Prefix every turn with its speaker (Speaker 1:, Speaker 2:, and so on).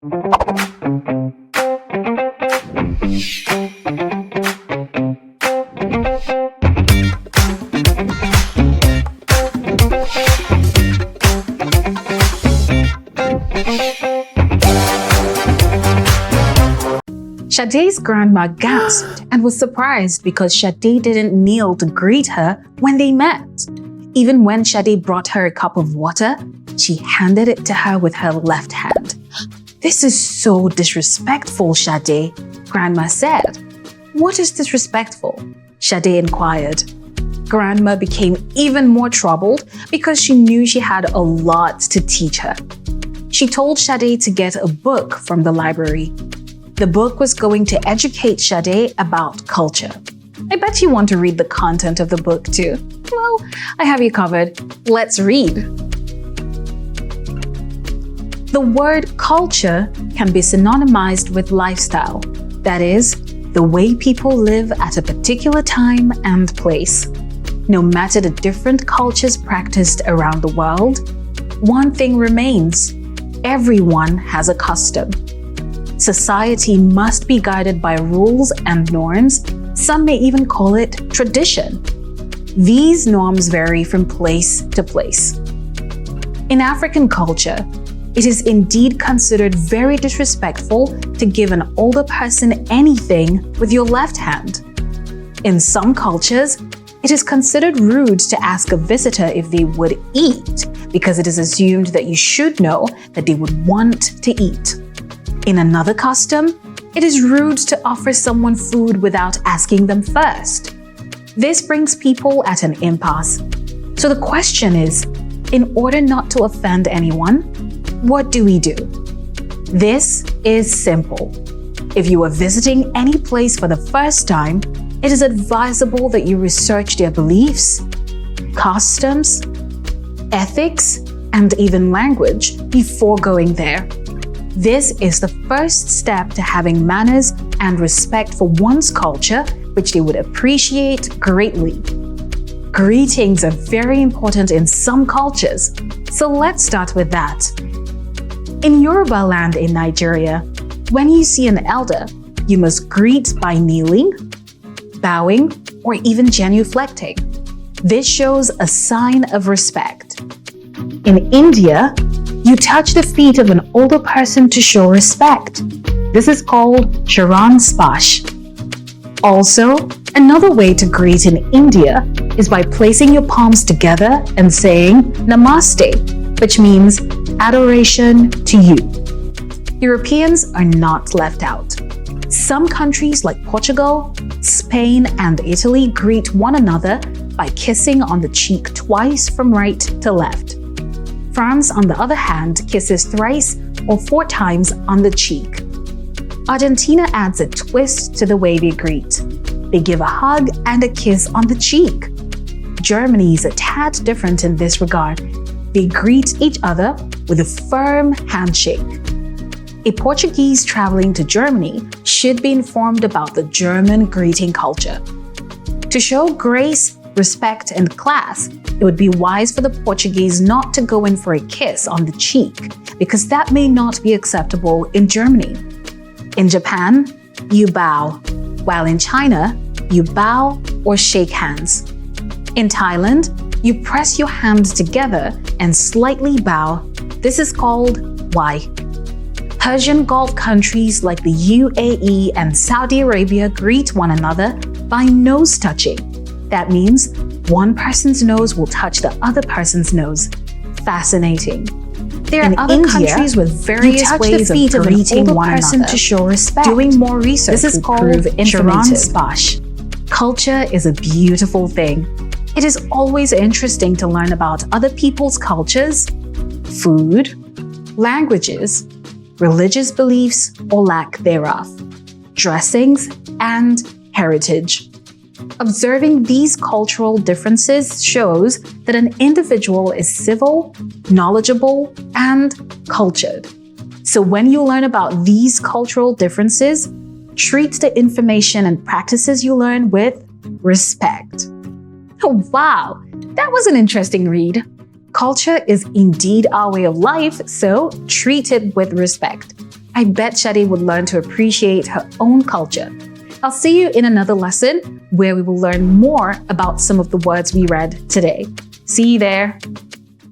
Speaker 1: Sade's grandma gasped and was surprised because Sade didn't kneel to greet her when they met. Even when Sade brought her a cup of water, she handed it to her with her left hand. "This is so disrespectful, Sade," Grandma said. "What is disrespectful?" Sade inquired. Grandma became even more troubled because she knew she had a lot to teach her. She told Sade to get a book from the library. The book was going to educate Sade about culture. I bet you want to read the content of the book too. Well, I have you covered. Let's read. The word culture can be synonymized with lifestyle. That is, the way people live at a particular time and place. No matter the different cultures practiced around the world, one thing remains. Everyone has a custom. Society must be guided by rules and norms. Some may even call it tradition. These norms vary from place to place. In African culture, it is indeed considered very disrespectful to give an older person anything with your left hand. In some cultures, it is considered rude to ask a visitor if they would eat because it is assumed that you should know that they would want to eat. In another custom, it is rude to offer someone food without asking them first. This brings people at an impasse. So the question is, in order not to offend anyone, what do we do? This is simple. If you are visiting any place for the first time, it is advisable that you research their beliefs, customs, ethics, and even language before going there. This is the first step to having manners and respect for one's culture, which they would appreciate greatly. Greetings are very important in some cultures, so let's start with that. In Yoruba land in Nigeria, when you see an elder, you must greet by kneeling, bowing, or even genuflecting. This shows a sign of respect. In India, you touch the feet of an older person to show respect. This is called Charan Spash. Also, another way to greet in India is by placing your palms together and saying Namaste, which means adoration to you. Europeans are not left out. Some countries like Portugal, Spain, and Italy greet one another by kissing on the cheek twice from right to left. France, on the other hand, kisses thrice or 4 times on the cheek. Argentina adds a twist to the way they greet. They give a hug and a kiss on the cheek. Germany is a tad different in this regard. They greet each other with a firm handshake. A Portuguese traveling to Germany should be informed about the German greeting culture. To show grace, respect, and class, it would be wise for the Portuguese not to go in for a kiss on the cheek, because that may not be acceptable in Germany. In Japan, you bow, while in China, you bow or shake hands. In Thailand, you press your hands together and slightly bow. This is called Y. Persian Gulf countries like the UAE and Saudi Arabia greet one another by nose touching. That means one person's nose will touch the other person's nose. Fascinating. There are other countries with various ways of greeting one another to show respect. Doing more research this is called Charan Spash. Culture is a beautiful thing. It is always interesting to learn about other people's cultures, food, languages, religious beliefs or lack thereof, dressings, and heritage. Observing these cultural differences shows that an individual is civil, knowledgeable, and cultured. So when you learn about these cultural differences, treat the information and practices you learn with respect. Wow, that was an interesting read. Culture is indeed our way of life, so treat it with respect. I bet Shadi would learn to appreciate her own culture. I'll see you in another lesson where we will learn more about some of the words we read today. See you there.